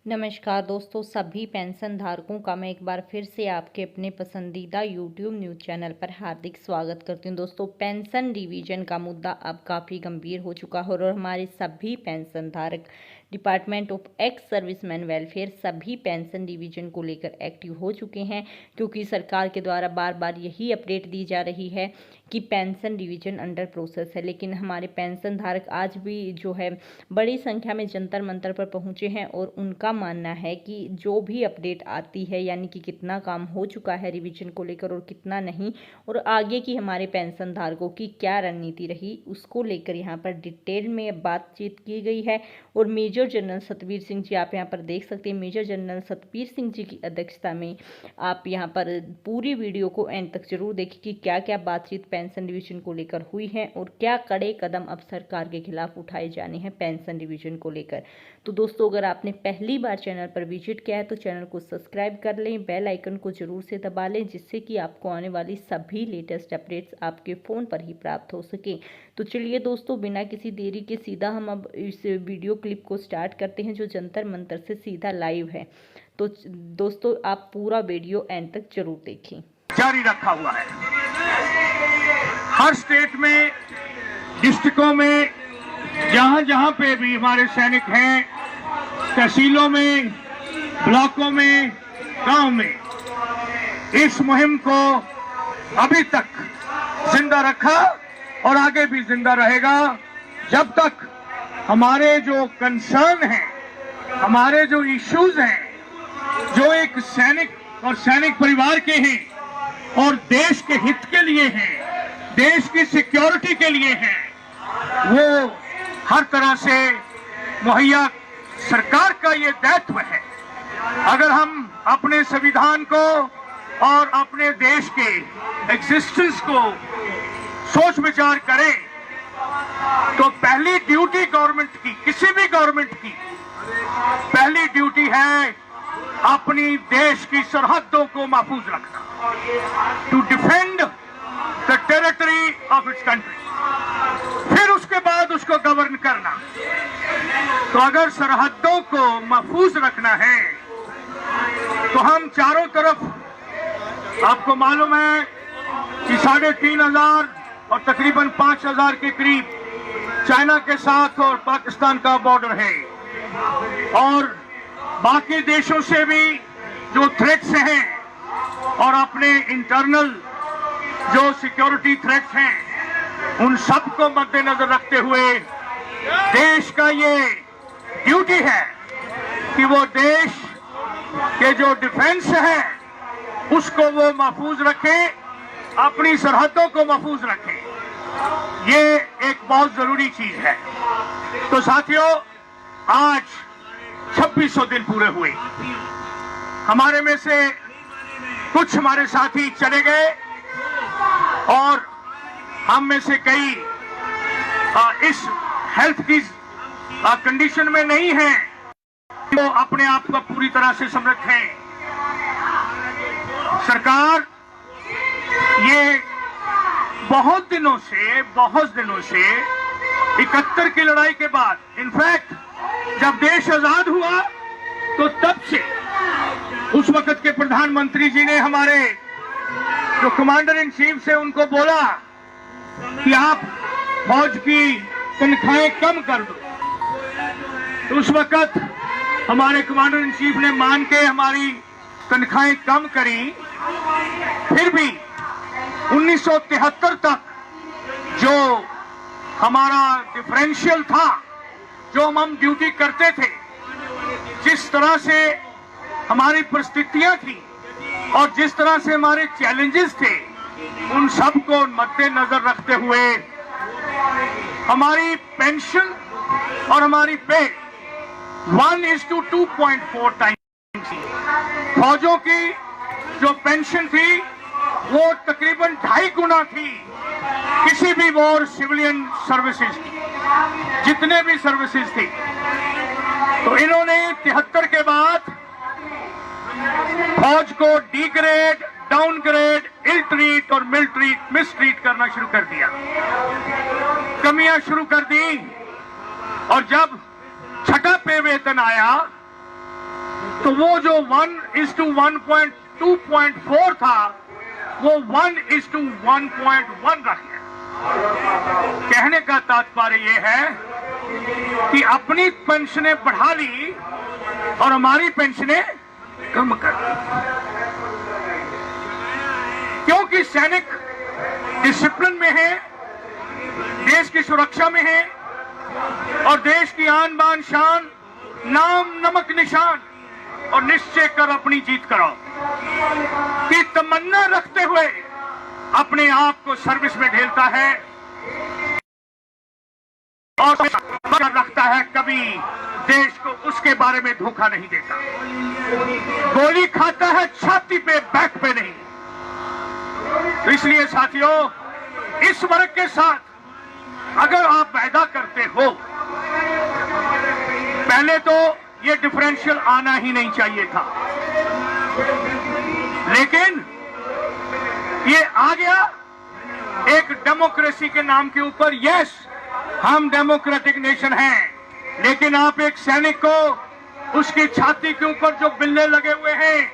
नमस्कार दोस्तों, सभी पेंशन धारकों का मैं एक बार फिर से आपके अपने पसंदीदा यूट्यूब न्यूज़ चैनल पर हार्दिक स्वागत करती हूं। दोस्तों, पेंशन रिवीजन का मुद्दा अब काफ़ी गंभीर हो चुका है और हमारे सभी पेंशन धारक department of ex serviceman welfare सभी पेंशन रिवीजन को लेकर एक्टिव हो चुके हैं, क्योंकि सरकार के द्वारा बार बार यही अपडेट दी जा रही है कि पेंशन रिवीजन अंडर प्रोसेस है। लेकिन हमारे पेंशन धारक आज भी जो है बड़ी संख्या में जंतर मंतर पर पहुंचे हैं और उनका मानना है कि जो भी अपडेट आती है, यानी कि कितना काम हो चुका है रिवीजन को लेकर और कितना नहीं, और आगे की हमारे पेंशन धारकों की क्या रणनीति रही, उसको लेकर यहाँ पर डिटेल में बातचीत की गई है। और मेजर जनरल सतबीर सिंह जी, आप यहाँ पर देख सकते हैं, मेजर जनरल सतबीर सिंह जी की अध्यक्षता में आप यहाँ पर पूरी वीडियो को एंड तक जरूर देखें कि क्या क्या बातचीत पेंशन रिवीजन को लेकर हुई है और क्या कड़े कदम अब सरकार के खिलाफ उठाए जाने हैं पेंशन रिवीजन को लेकर। तो दोस्तों, अगर आपने पहली बार चैनल पर विजिट किया है तो चैनल को सब्सक्राइब कर लें, बेल आइकन को जरूर से दबा लें, जिससे कि आपको आने वाली सभी लेटेस्ट अपडेट्स आपके फ़ोन पर ही प्राप्त हो सके। तो चलिए दोस्तों, बिना किसी देरी के सीधा हम अब इस वीडियो क्लिप को स्टार्ट करते हैं, जो जंतर मंतर से सीधा लाइव है। तो दोस्तों, आप पूरा वीडियो एंड तक जरूर देखें। जारी रखा हुआ है हर स्टेट में, डिस्ट्रिक्टों में, जहां जहां पे भी हमारे सैनिक हैं, तहसीलों में, ब्लॉकों में, गांव में, इस मुहिम को अभी तक जिंदा रखा और आगे भी जिंदा रहेगा जब तक हमारे जो कंसर्न हैं, हमारे जो इश्यूज हैं, जो एक सैनिक और सैनिक परिवार के हैं और देश के हित के लिए हैं, देश की सिक्योरिटी के लिए हैं, वो हर तरह से मुहैया सरकार का ये दायित्व है। अगर हम अपने संविधान को और अपने देश के एग्जिस्टेंस को सोच विचार करें तो पहली ड्यूटी गवर्नमेंट की, किसी भी गवर्नमेंट की पहली ड्यूटी है अपनी देश की सरहदों को महफूज रखना, to defend the territory of its country, फिर उसके बाद उसको गवर्न करना। तो अगर सरहदों को महफूज रखना है तो हम चारों तरफ, आपको मालूम है कि 3,500 और तकरीबन 5,000 के करीब चाइना के साथ और पाकिस्तान का बॉर्डर है, और बाकी देशों से भी जो थ्रेट्स हैं और अपने इंटरनल जो सिक्योरिटी थ्रेट्स हैं, उन सब को मद्देनजर रखते हुए देश का ये ड्यूटी है कि वो देश के जो डिफेंस है उसको वो महफूज रखे, अपनी सरहदों को महफूज रखे। ये एक बहुत जरूरी चीज है। तो साथियों, आज 2600 दिन पूरे हुए। हमारे में से कुछ हमारे साथी चले गए और हम में से कई इस हेल्थ की कंडीशन में नहीं हैं तो अपने आप को पूरी तरह से समर्थ हैं। सरकार ये बहुत दिनों से 71 की लड़ाई के बाद, इनफैक्ट जब देश आजाद हुआ तो तब से उस वक्त के प्रधानमंत्री जी ने हमारे जो कमांडर इन चीफ से उनको बोला कि आप फौज की तनख्वाहें कम कर दो। तो उस वक्त हमारे कमांडर इन चीफ ने मान के हमारी तनख्वाहें कम करी। फिर भी 1973 तक जो हमारा डिफरेंशियल था, जो हम ड्यूटी करते थे, जिस तरह से हमारी परिस्थितियां थी और जिस तरह से हमारे चैलेंजेस थे, उन सब को मद्देनजर रखते हुए हमारी पेंशन और हमारी पे 1:2.4 टाइम्स थी। फौजों की जो पेंशन थी वो तकरीबन 2.5 गुना थी किसी भी वॉर सिविलियन सर्विसेज की, जितने भी सर्विसेज थी। तो इन्होंने 73 के बाद फौज को डिग्रेड, डाउनग्रेड, इल ट्रीट और मिसट्रीट करना शुरू कर दिया, कमियां शुरू कर दी। और जब छठा पे वेतन आया तो वो जो 1:1.2.4 था वो 1:1.1 रख गया। कहने का तात्पर्य ये है कि अपनी पेंशनें बढ़ा ली और हमारी पेंशनें कम कर दी, क्योंकि सैनिक डिसिप्लिन में है, देश की सुरक्षा में है और देश की आन बान शान, नाम नमक निशान और निश्चय कर अपनी जीत कराओ की तमन्ना रखते हुए अपने आप को सर्विस में ढेलता है और रखता है, कभी देश को उसके बारे में धोखा नहीं देता। गोली खाता है छाती पे, बैक पे नहीं। तो इसलिए साथियों, इस वर्ग के साथ अगर आप वायदा करते हो, पहले तो ये डिफरेंशियल आना ही नहीं चाहिए था, लेकिन ये आ गया एक डेमोक्रेसी के नाम के ऊपर। यस, हम डेमोक्रेटिक नेशन हैं, लेकिन आप एक सैनिक को उसकी छाती के ऊपर जो बिल्ले लगे हुए हैं,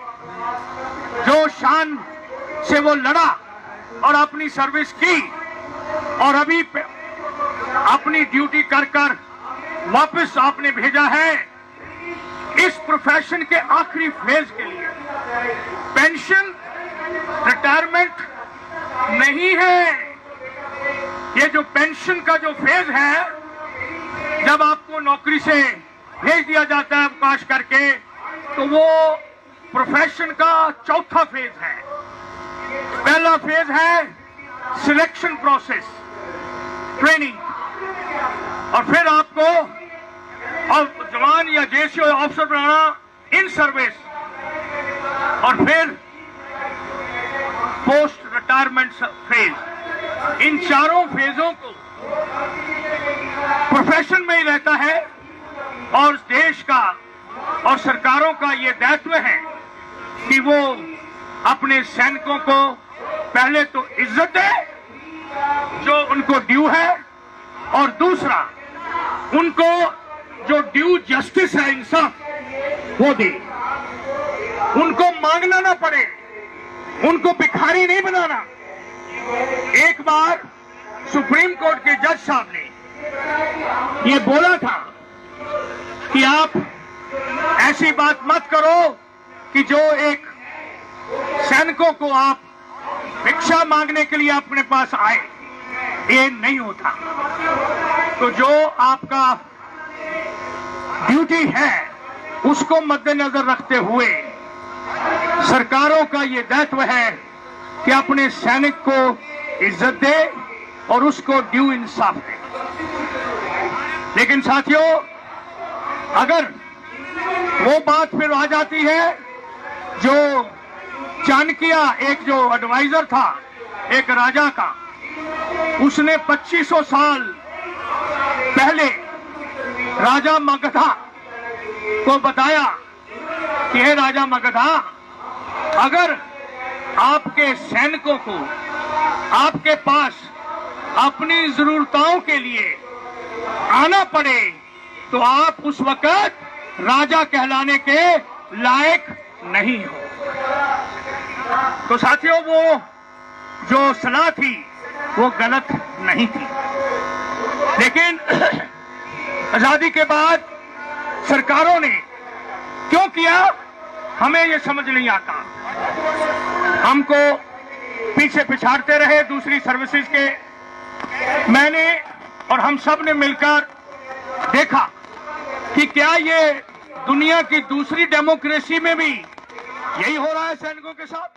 जो शान से वो लड़ा और अपनी सर्विस की और अभी अपनी ड्यूटी कर कर वापस आपने भेजा है इस प्रोफेशन के आखिरी फेज के लिए। पेंशन रिटायरमेंट नहीं है, ये जो पेंशन का जो फेज है, जब आपको नौकरी से भेज दिया जाता है अवकाश करके, तो वो प्रोफेशन का चौथा फेज है। पहला फेज है सिलेक्शन प्रोसेस, ट्रेनिंग, और फिर आपको जवान या जेसी ऑफिसर बनाना इन सर्विस, और फिर पोस्ट रिटायरमेंट फेज। इन चारों फेजों को प्रोफेशन में ही रहता है और देश का और सरकारों का ये दायित्व है कि वो अपने सैनिकों को पहले तो इज्जत दे जो उनको ड्यू है, और दूसरा उनको जो ड्यू जस्टिस है, इंसाफ, वो दे। उनको मांगना ना पड़े, उनको भिखारी नहीं बनाना। एक बार सुप्रीम कोर्ट के जज साहब ने ये बोला था कि आप ऐसी बात मत करो कि जो एक सैनिकों को आप भिक्षा मांगने के लिए अपने पास आए, ये नहीं होता। तो जो आपका ड्यूटी है उसको मद्देनजर रखते हुए सरकारों का ये दायित्व है कि अपने सैनिक को इज्जत दे और उसको ड्यू इंसाफ दे। लेकिन साथियों, अगर वो बात फिर आ जाती है जो चाणक्य, एक जो एडवाइजर था एक राजा का, उसने 2500 साल पहले राजा मगधा को बताया कि हे राजा मगधा, अगर आपके सैनिकों को आपके पास अपनी जरूरतों के लिए आना पड़े तो आप उस वक्त राजा कहलाने के लायक नहीं हो। तो साथियों, वो जो सलाह थी वो गलत नहीं थी, लेकिन आजादी के बाद सरकारों ने क्यों किया हमें ये समझ नहीं आता। हमको पीछे पिछाड़ते रहे दूसरी सर्विसेज के। मैंने और हम सब ने मिलकर देखा कि क्या ये दुनिया की दूसरी डेमोक्रेसी में भी यही हो रहा है सैनिकों के साथ।